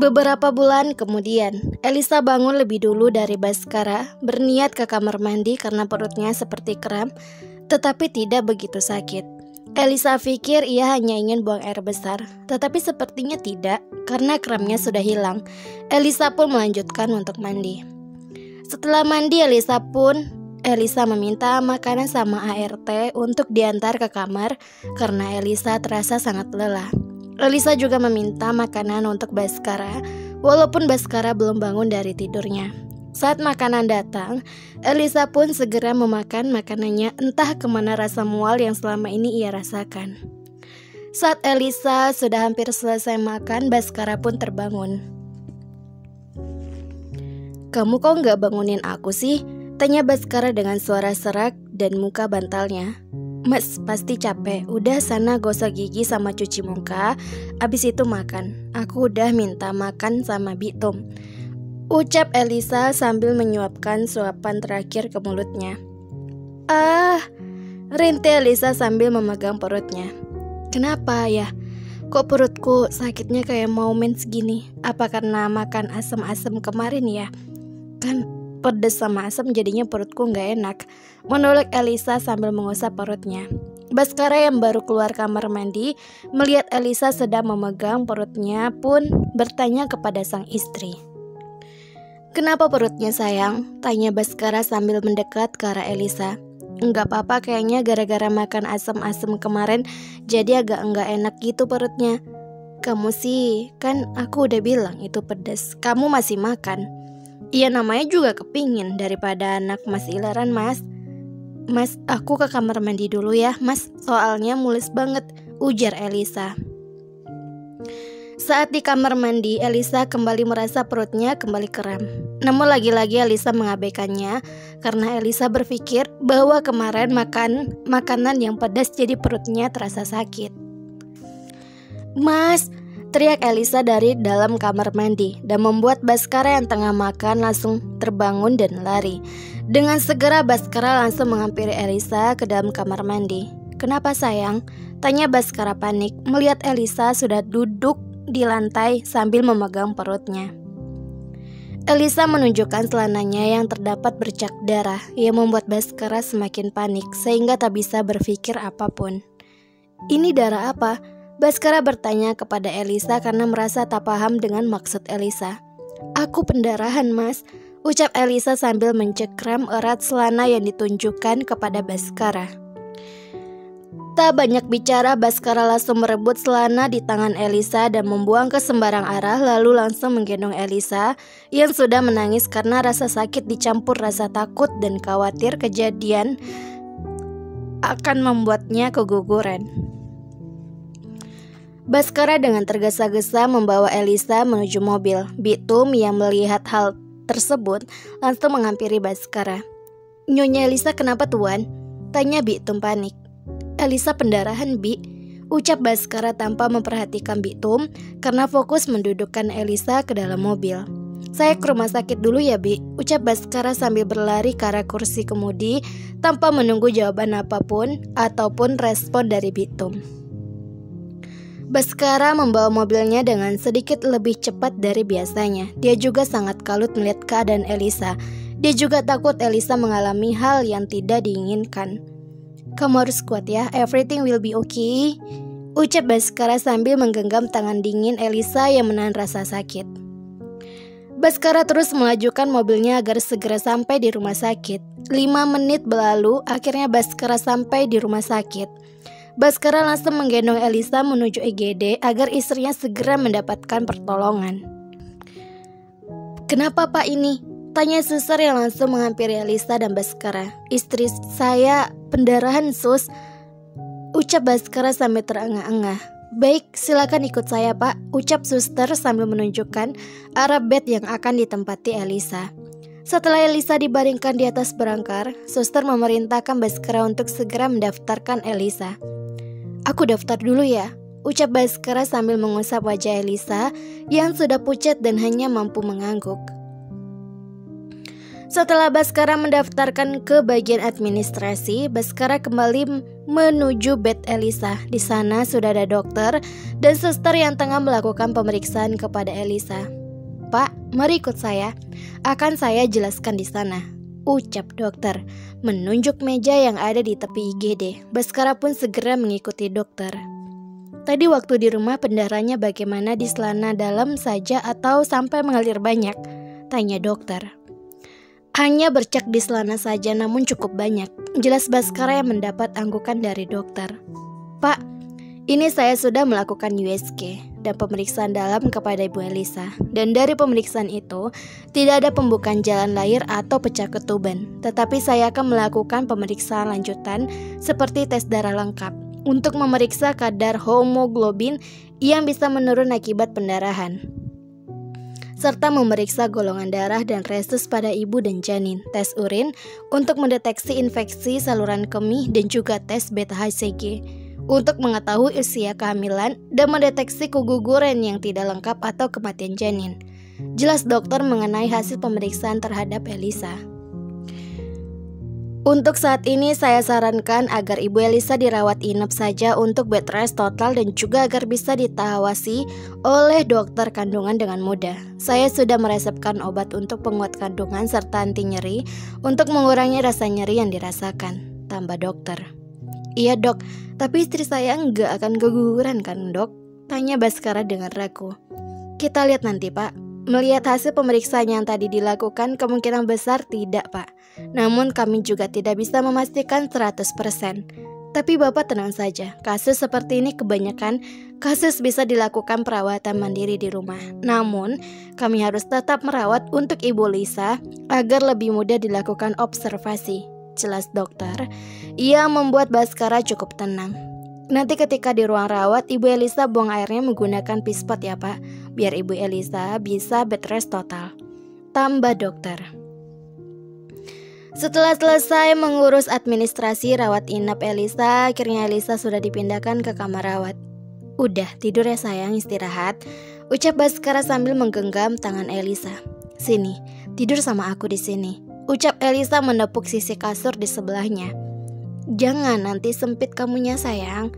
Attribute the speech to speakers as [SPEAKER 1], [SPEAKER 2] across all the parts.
[SPEAKER 1] Beberapa bulan kemudian, Elisa bangun lebih dulu dari Baskara, berniat ke kamar mandi karena perutnya seperti kram, tetapi tidak begitu sakit. Elisa pikir ia hanya ingin buang air besar, tetapi sepertinya tidak, karena kramnya sudah hilang. Elisa pun melanjutkan untuk mandi. Setelah mandi, Elisa meminta makanan sama ART untuk diantar ke kamar karena Elisa terasa sangat lelah. Elisa juga meminta makanan untuk Baskara, walaupun Baskara belum bangun dari tidurnya. Saat makanan datang, Elisa pun segera memakan makanannya, entah kemana rasa mual yang selama ini ia rasakan. Saat Elisa sudah hampir selesai makan, Baskara pun terbangun. "Kamu kok nggak bangunin aku sih?" tanya Baskara dengan suara serak dan muka bantalnya. "Mas, pasti capek. Udah sana gosok gigi sama cuci muka, abis itu makan. Aku udah minta makan sama Bitum," ucap Elisa sambil menyuapkan suapan terakhir ke mulutnya. "Ah," rintih Elisa sambil memegang perutnya. "Kenapa ya? Kok perutku sakitnya kayak mau mens gini? Apa karena makan asam-asam kemarin ya? Kan pedes sama asam jadinya perutku gak enak," menolak Elisa sambil mengusap perutnya. Baskara yang baru keluar kamar mandi melihat Elisa sedang memegang perutnya pun bertanya kepada sang istri. "Kenapa perutnya sayang?" tanya Baskara sambil mendekat ke arah Elisa. "Enggak apa-apa, kayaknya gara-gara makan asam-asam kemarin jadi agak enggak enak gitu perutnya." "Kamu sih, kan aku udah bilang itu pedes, kamu masih makan." "Iya, namanya juga kepingin daripada anak mas ileran, Mas." "Mas, aku ke kamar mandi dulu ya, Mas, soalnya mules banget," ujar Elisa. Saat di kamar mandi, Elisa kembali merasa perutnya kembali kram. Namun lagi-lagi Elisa mengabaikannya karena Elisa berpikir bahwa kemarin makan makanan yang pedas jadi perutnya terasa sakit. "Mas," teriak Elisa dari dalam kamar mandi dan membuat Baskara yang tengah makan langsung terbangun dan lari. Dengan segera Baskara langsung menghampiri Elisa ke dalam kamar mandi. "Kenapa sayang?" tanya Baskara panik melihat Elisa sudah duduk di lantai sambil memegang perutnya. Elisa menunjukkan celananya yang terdapat bercak darah yang membuat Baskara semakin panik sehingga tak bisa berpikir apapun. "Ini darah apa?" Baskara bertanya kepada Elisa karena merasa tak paham dengan maksud Elisa. "Aku pendarahan, Mas," ucap Elisa sambil mencekram erat celana yang ditunjukkan kepada Baskara. Tak banyak bicara, Baskara langsung merebut celana di tangan Elisa dan membuang ke sembarang arah, lalu langsung menggendong Elisa yang sudah menangis karena rasa sakit dicampur rasa takut dan khawatir kejadian akan membuatnya keguguran. Baskara dengan tergesa-gesa membawa Elisa menuju mobil. Bitum yang melihat hal tersebut langsung menghampiri Baskara. "Nyonya Elisa kenapa tuan?" tanya Bitum panik. "Elisa pendarahan, Bi," ucap Baskara tanpa memperhatikan Bitum karena fokus mendudukkan Elisa ke dalam mobil. "Saya ke rumah sakit dulu ya, Bi," ucap Baskara sambil berlari ke arah kursi kemudi tanpa menunggu jawaban apapun ataupun respon dari Bitum. Baskara membawa mobilnya dengan sedikit lebih cepat dari biasanya. Dia juga sangat kalut melihat keadaan Elisa. Dia juga takut Elisa mengalami hal yang tidak diinginkan. "Kamu harus kuat ya, everything will be okay," ucap Baskara sambil menggenggam tangan dingin Elisa yang menahan rasa sakit. Baskara terus melajukan mobilnya agar segera sampai di rumah sakit. 5 menit berlalu, akhirnya Baskara sampai di rumah sakit. Baskara langsung menggendong Elisa menuju IGD agar istrinya segera mendapatkan pertolongan. "Kenapa Pak ini?" tanya suster yang langsung menghampiri Elisa dan Baskara. "Istri saya pendarahan, Sus," ucap Baskara sambil terengah-engah. "Baik, silakan ikut saya, Pak," ucap suster sambil menunjukkan arah bed yang akan ditempati Elisa. Setelah Elisa dibaringkan di atas berangkar, suster memerintahkan Baskara untuk segera mendaftarkan Elisa. "Aku daftar dulu ya," ucap Baskara sambil mengusap wajah Elisa yang sudah pucat dan hanya mampu mengangguk. Setelah Baskara mendaftarkan ke bagian administrasi, Baskara kembali menuju bed Elisa. Di sana sudah ada dokter dan suster yang tengah melakukan pemeriksaan kepada Elisa. "Pak, mari ikut saya. Akan saya jelaskan di sana," ucap dokter, menunjuk meja yang ada di tepi IGD. Baskara pun segera mengikuti dokter. "Tadi waktu di rumah pendarahnya bagaimana, di celana dalam saja atau sampai mengalir banyak?" tanya dokter. "Hanya bercak di celana saja, namun cukup banyak," jelas Baskara yang mendapat anggukan dari dokter. "Pak, ini saya sudah melakukan USG dan pemeriksaan dalam kepada Ibu Elisa. Dan dari pemeriksaan itu, tidak ada pembukaan jalan lahir atau pecah ketuban. Tetapi saya akan melakukan pemeriksaan lanjutan seperti tes darah lengkap untuk memeriksa kadar hemoglobin yang bisa menurun akibat pendarahan, serta memeriksa golongan darah dan resus pada ibu dan janin, tes urin untuk mendeteksi infeksi saluran kemih, dan juga tes beta HCG untuk mengetahui usia kehamilan dan mendeteksi keguguran yang tidak lengkap atau kematian janin," jelas dokter mengenai hasil pemeriksaan terhadap Elisa. "Untuk saat ini saya sarankan agar Ibu Elisa dirawat inap saja untuk bed rest total dan juga agar bisa ditawasi oleh dokter kandungan dengan mudah. Saya sudah meresepkan obat untuk penguat kandungan serta anti nyeri untuk mengurangi rasa nyeri yang dirasakan," tambah dokter. "Iya dok, tapi istri saya nggak akan keguguran kan dok?" tanya Baskara dengan ragu. "Kita lihat nanti Pak. Melihat hasil pemeriksaan yang tadi dilakukan, kemungkinan besar tidak Pak. Namun kami juga tidak bisa memastikan 100%. Tapi Bapak tenang saja, kasus seperti ini kebanyakan kasus bisa dilakukan perawatan mandiri di rumah. Namun kami harus tetap merawat untuk Ibu Lisa agar lebih mudah dilakukan observasi," jelas dokter. Ia membuat Baskara cukup tenang. "Nanti ketika di ruang rawat, Ibu Elisa buang airnya menggunakan pispot ya Pak, biar Ibu Elisa bisa bed rest total," tambah dokter. Setelah selesai mengurus administrasi rawat inap Elisa, akhirnya Elisa sudah dipindahkan ke kamar rawat. "Udah tidur ya sayang, istirahat," ucap Baskara sambil menggenggam tangan Elisa. "Sini, tidur sama aku di sini," ucap Elisa menepuk sisi kasur di sebelahnya. "Jangan, nanti sempit kamunya sayang."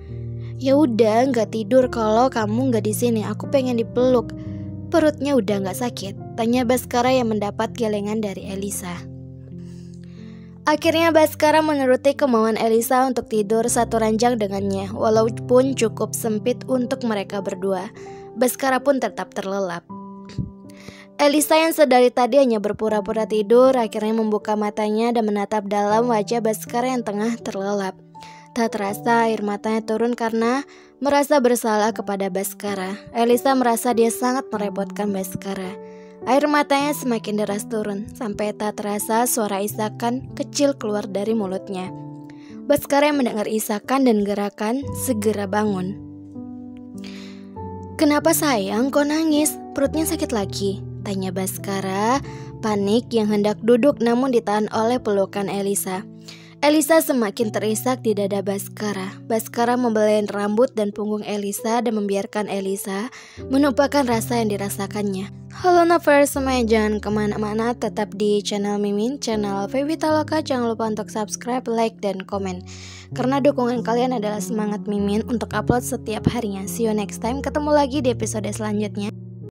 [SPEAKER 1] "Ya udah, nggak tidur kalau kamu nggak di sini. Aku pengen dipeluk." "Perutnya udah nggak sakit?" tanya Baskara yang mendapat gelengan dari Elisa. Akhirnya Baskara menuruti kemauan Elisa untuk tidur satu ranjang dengannya, walaupun cukup sempit untuk mereka berdua. Baskara pun tetap terlelap. Elisa yang sedari tadi hanya berpura-pura tidur akhirnya membuka matanya dan menatap dalam wajah Baskara yang tengah terlelap. Tak terasa air matanya turun karena merasa bersalah kepada Baskara. Elisa merasa dia sangat merepotkan Baskara. Air matanya semakin deras turun sampai tak terasa suara isakan kecil keluar dari mulutnya. Baskara yang mendengar isakan dan gerakan segera bangun. "Kenapa sayang, kok nangis? Perutnya sakit lagi?" tanya Baskara, panik yang hendak duduk namun ditahan oleh pelukan Elisa. Elisa semakin terisak di dada Baskara. Baskara membelain rambut dan punggung Elisa dan membiarkan Elisa menumpahkan rasa yang dirasakannya. Halo Novers, semuanya jangan kemana-mana, tetap di channel Mimin, channel Febitaloka. Jangan lupa untuk subscribe, like, dan komen, karena dukungan kalian adalah semangat Mimin untuk upload setiap harinya. See you next time, ketemu lagi di episode selanjutnya.